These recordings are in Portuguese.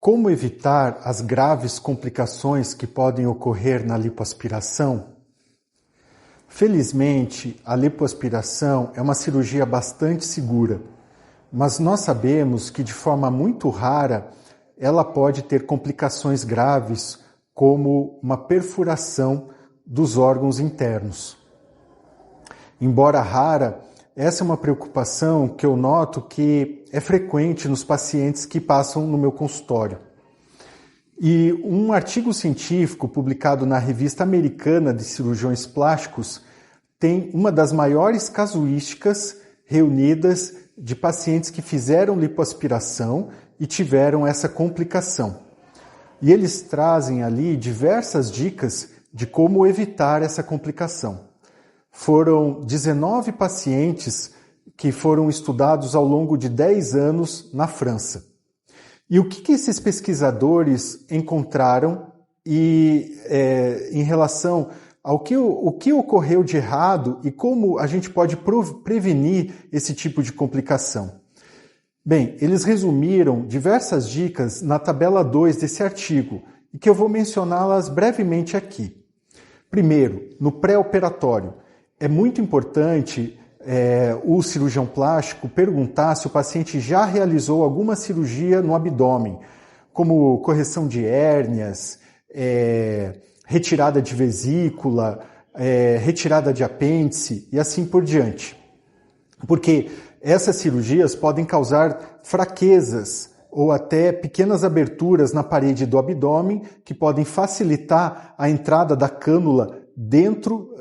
Como evitar as graves complicações que podem ocorrer na lipoaspiração? Felizmente, a lipoaspiração é uma cirurgia bastante segura, mas nós sabemos que de forma muito rara ela pode ter complicações graves, como uma perfuração dos órgãos internos. Embora rara, essa é uma preocupação que eu noto que é frequente nos pacientes que passam no meu consultório. E um artigo científico publicado na Revista Americana de Cirurgiões Plásticos tem uma das maiores casuísticas reunidas de pacientes que fizeram lipoaspiração e tiveram essa complicação. E eles trazem ali diversas dicas de como evitar essa complicação. Foram 19 pacientes que foram estudados ao longo de 10 anos na França. E o que esses pesquisadores encontraram em relação ao que ocorreu de errado e como a gente pode prevenir esse tipo de complicação? Bem, eles resumiram diversas dicas na tabela 2 desse artigo, e que eu vou mencioná-las brevemente aqui. Primeiro, no pré-operatório. É muito importante o cirurgião plástico perguntar se o paciente já realizou alguma cirurgia no abdômen, como correção de hérnias, retirada de vesícula, retirada de apêndice e assim por diante. Porque essas cirurgias podem causar fraquezas ou até pequenas aberturas na parede do abdômen que podem facilitar a entrada da cânula dentro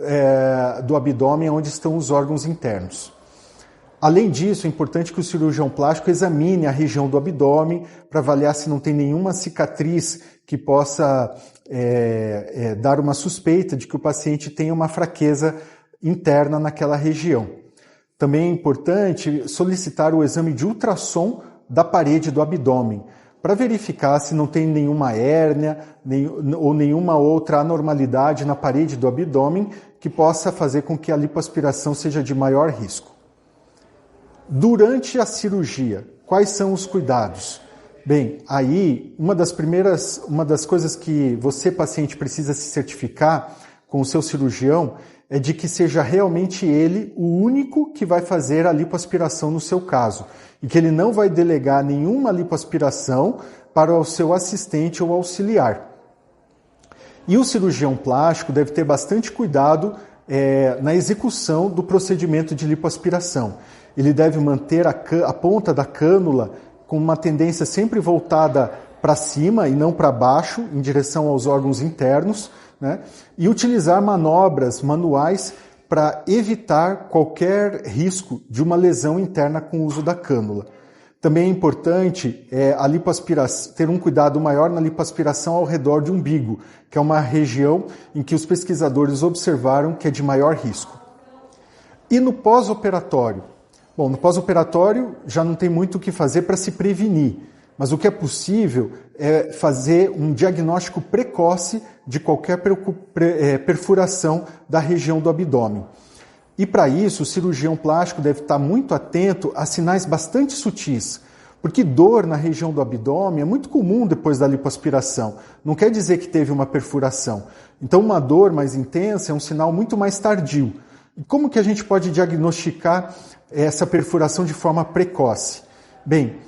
do abdômen onde estão os órgãos internos. Além disso, é importante que o cirurgião plástico examine a região do abdômen para avaliar se não tem nenhuma cicatriz que possa dar uma suspeita de que o paciente tenha uma fraqueza interna naquela região. Também é importante solicitar o exame de ultrassom da parede do abdômen, para verificar se não tem nenhuma hérnia ou nenhuma outra anormalidade na parede do abdômen que possa fazer com que a lipoaspiração seja de maior risco. Durante a cirurgia, quais são os cuidados? Bem, aí uma das coisas que você, paciente, precisa se certificar com o seu cirurgião é de que seja realmente ele o único que vai fazer a lipoaspiração no seu caso e que ele não vai delegar nenhuma lipoaspiração para o seu assistente ou auxiliar. E o cirurgião plástico deve ter bastante cuidado na execução do procedimento de lipoaspiração. Ele deve manter a ponta da cânula com uma tendência sempre voltada para cima e não para baixo, em direção aos órgãos internos, né? E utilizar manobras manuais para evitar qualquer risco de uma lesão interna com o uso da cânula. Também é importante ter um cuidado maior na lipoaspiração ao redor do umbigo, que é uma região em que os pesquisadores observaram que é de maior risco. E no pós-operatório? Bom, no pós-operatório já não tem muito o que fazer para se prevenir, mas o que é possível é fazer um diagnóstico precoce de qualquer perfuração da região do abdômen. E para isso, o cirurgião plástico deve estar muito atento a sinais bastante sutis, porque dor na região do abdômen é muito comum depois da lipoaspiração. Não quer dizer que teve uma perfuração. Então, uma dor mais intensa é um sinal muito mais tardio. E como que a gente pode diagnosticar essa perfuração de forma precoce? Bem,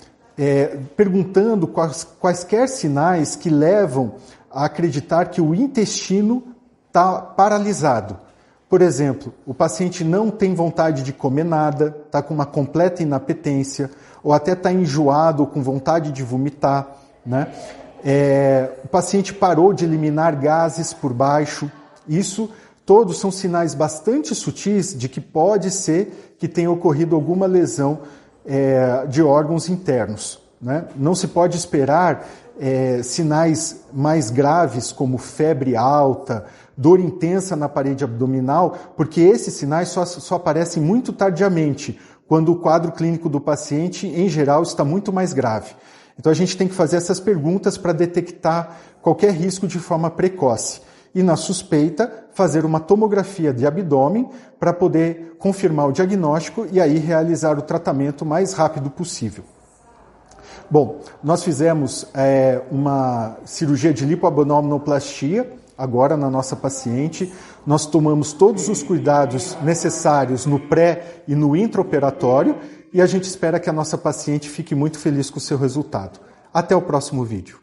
perguntando quaisquer sinais que levam a acreditar que o intestino está paralisado. Por exemplo, o paciente não tem vontade de comer nada, está com uma completa inapetência, ou até está enjoado ou com vontade de vomitar, né? O paciente parou de eliminar gases por baixo. Isso todos são sinais bastante sutis de que pode ser que tenha ocorrido alguma lesão de órgãos internos, né? Não se pode esperar sinais mais graves como febre alta, dor intensa na parede abdominal, porque esses sinais só aparecem muito tardiamente, quando o quadro clínico do paciente, em geral, está muito mais grave. Então a gente tem que fazer essas perguntas para detectar qualquer risco de forma precoce. E na suspeita, fazer uma tomografia de abdômen para poder confirmar o diagnóstico e aí realizar o tratamento o mais rápido possível. Bom, nós fizemos uma cirurgia de lipoabdominoplastia agora na nossa paciente. Nós tomamos todos os cuidados necessários no pré e no intraoperatório e a gente espera que a nossa paciente fique muito feliz com o seu resultado. Até o próximo vídeo.